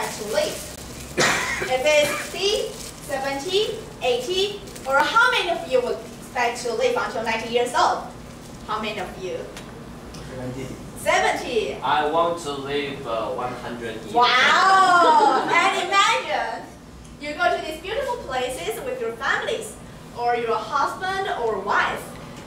expect to live? If it's 60, 70, 80, or how many of you would expect to live until 90 years old? How many of you? 70. I want to live 100 years. Wow! And imagine, you go to these beautiful places with your families, or your husband or wife.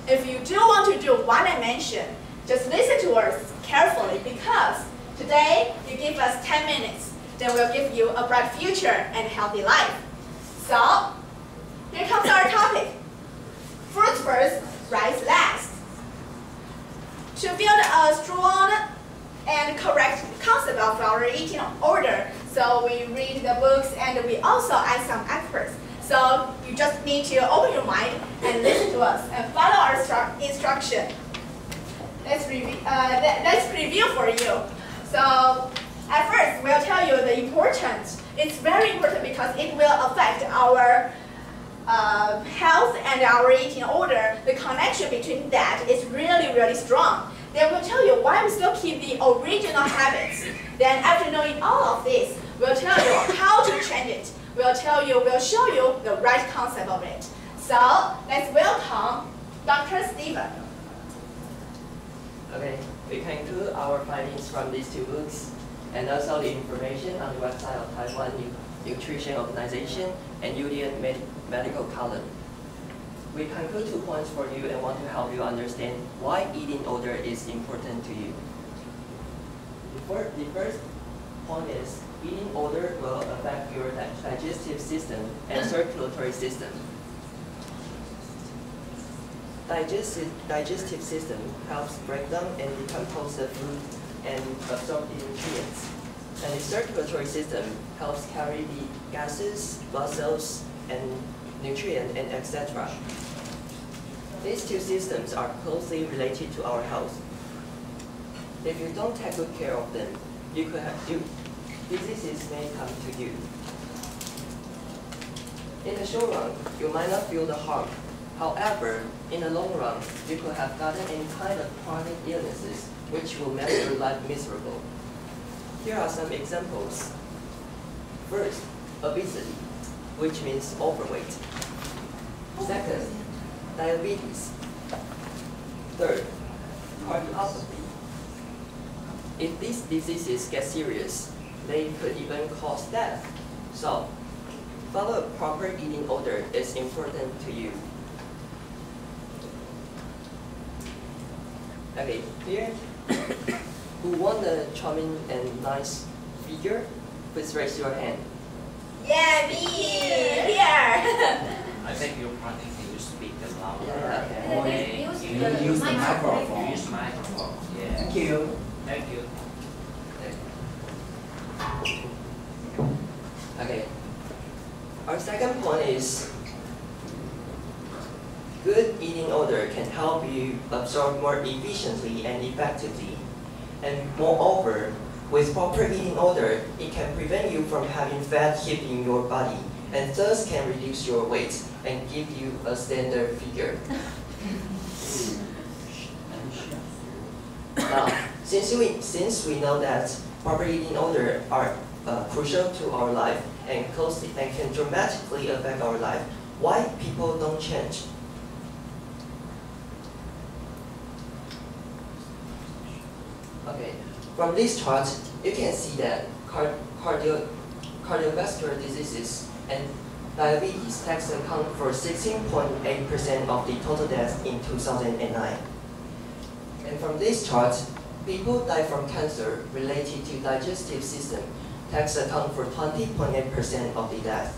If you do want to do what I mentioned, just listen to us carefully, because today you give us 10 minutes, then we'll give you a bright future and healthy life. So, here comes our topic. Fruits first, rice last. To build a strong and correct concept of our eating order, so we read the books and we also ask some experts. So you just need to open your mind and listen to us and follow our instruction. Let's preview for you. So at first, we'll tell you the importance. It's very important because it will affect our health and our eating order. The connection between that is really, really strong. Then we'll tell you why we still keep the original habits. Then after knowing all of this, we'll tell you how to change it. We'll show you the right concept of it. So let's welcome Dr. Steven. Okay, we conclude our findings from these two books and also the information on the website of Taiwan Nutrition Organization and Union Medical Column. We conclude 2 points for you and want to help you understand why eating order is important to you. The first point is eating order will affect your digestive system and circulatory system. Digestive system helps break down and decompose the food and absorb the nutrients. And the circulatory system helps carry the gases, blood cells, and nutrients, and etc. These two systems are closely related to our health. If you don't take good care of them, diseases may come to you. In the short run, you might not feel the harm. However, in the long run, you could have gotten any kind of chronic illnesses which will make your life miserable. Here are some examples. First, obesity, which means overweight. Second, diabetes. Third, cardiomyopathy. If these diseases get serious, they could even cause death. So, follow a proper eating order is important to you. Okay, here, who want a charming and nice figure? Please raise your hand. Yeah, me! Here! I beg your pardon, can you speak louder? Yeah, okay. You use the microphone. Use microphone. Yeah. Thank you. Thank you. Okay. Our second point is good eating order can help you absorb more efficiently and effectively. And moreover, with proper eating order, it can prevent you from having fat heap in your body, and thus can reduce your weight and give you a standard figure. Now, since we know that proper eating order are crucial to our life and closely and can dramatically affect our life, why people don't change? Okay, from this chart, you can see that cardiovascular diseases and diabetes tax account for 16.8% of the total deaths in 2009. And from this chart, people die from cancer related to digestive system tax account for 20.8% of the death.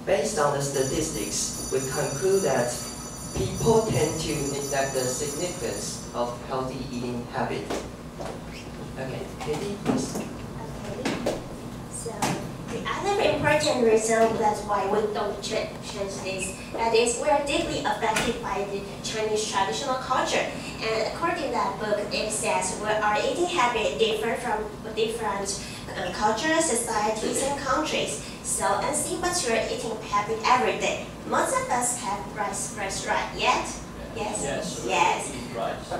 Based on the statistics, we conclude that people tend to neglect the significance of healthy eating habits. Okay, Katie, please. Okay. So the other important reason that's why we don't change this, that is we are deeply affected by the Chinese traditional culture. And according to that book, it says our eating habit differ from different cultures, societies, and countries. So, and see what's your eating habit every day. Most of us have rice, right? Yet? Yes? Yes. Yes. Eat rice.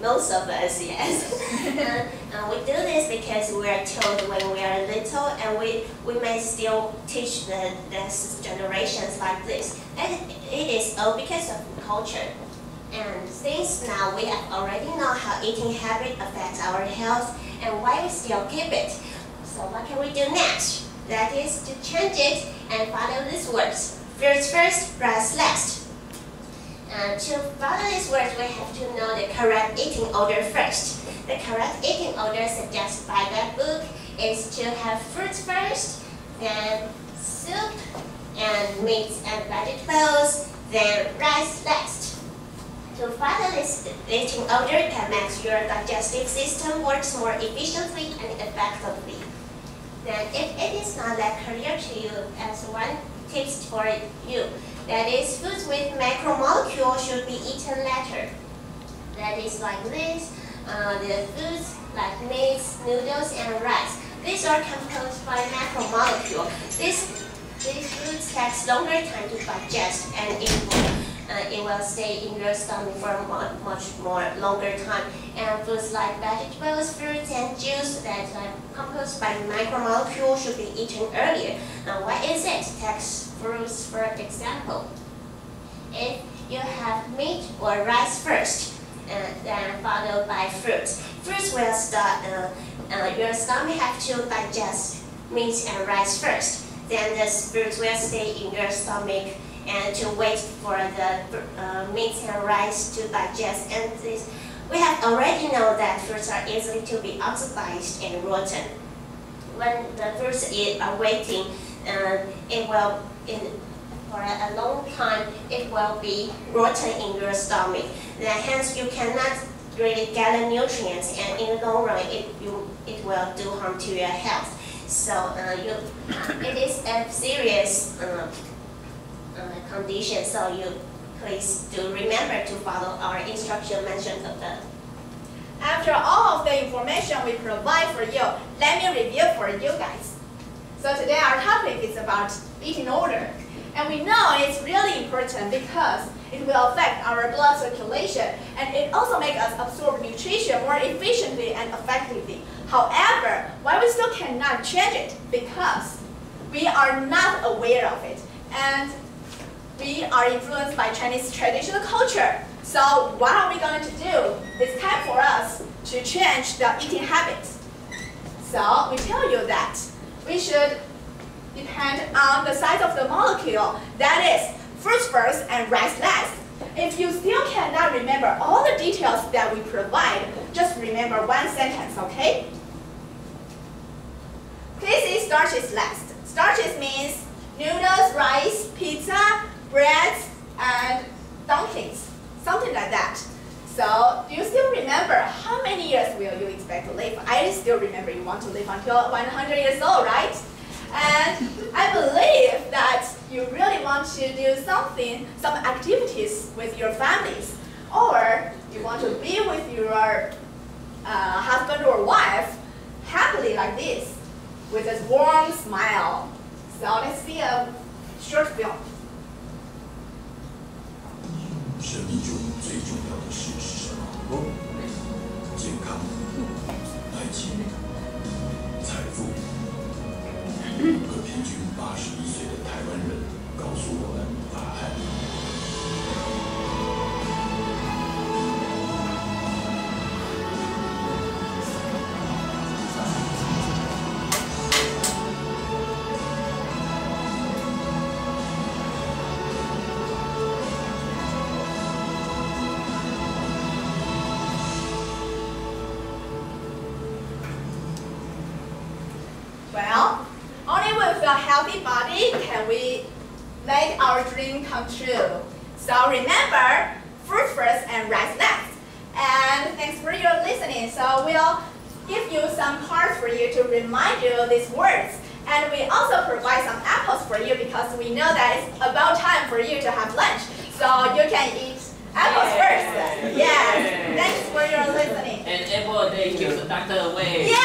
Most of us, yes. We do this because we are told when we are little and and we may still teach the generations like this. And it is all because of culture. And since now we have already know how eating habit affects our health and why we still keep it. So what can we do next? That is to change it and follow these words. Fruits first, rice last. To follow these words, we have to know the correct eating order first. The correct eating order suggested by that book is to have fruits first, then soup and meats and vegetables, then rice last. To follow this eating order can make your digestive system works more efficiently and effectively. Then if it is not that clear to you, as one tips for you, that is foods with macromolecules should be eaten later. That is like this, the foods like meats, noodles, and rice. These are composed by macromolecule. These foods takes longer time to digest and it will stay in your stomach for much more longer time. And foods like vegetables, fruits, and juice that are composed by macromolecules should be eaten earlier. Now, why is it? Take fruits for example. If you have meat or rice first, then followed by fruits. Fruits will start. Your stomach have to digest meat and rice first. Then the fruits will stay in your stomach and to wait for the meat and rice to digest. And this, we have already know that fruits are easily to be oxidized and rotten. When the fruits are waiting, it will for a long time it will be rotten in your stomach. Then hence you cannot really get the nutrients, and in the long run it will do harm to your health. So it is a serious condition. So you please do remember to follow our instruction mentioned above. After all of the information we provide for you, let me review for you guys. So today our topic is about eating order. And we know it's really important because it will affect our blood circulation and it also makes us absorb nutrition more efficiently and effectively. However, why we still cannot change it? Because we are not aware of it and we are influenced by Chinese traditional culture. So what are we going to do? It's time for us to change the eating habits. So we tell you that we should depend on the size of the molecule, that is, fruits first and rice last. If you still cannot remember all the details that we provide, just remember one sentence, okay? Please eat starches last. Starches means noodles, rice, pizza, breads, and dumplings, something like that. So, do you still remember how many years will you expect to live? I still remember you want to live until 100 years old, right? And I believe that you really want to do something, some activities with your families, or you want to be with your husband or wife happily like this, with a warm smile. So let's see a short film. 生命中最重要的事是什么？健康、爱情、财富。5个平均81岁的台湾人告诉我们答案。Well, only with a healthy body can we make our dream come true. So remember, fruit first and rice last. And thanks for your listening. So we'll give you some parts for you to remind you these words. And we also provide some apples for you because we know that it's about time for you to have lunch. So you can eat apples first. Yes. Thanks for your listening. And apple they give the doctor away. Yeah.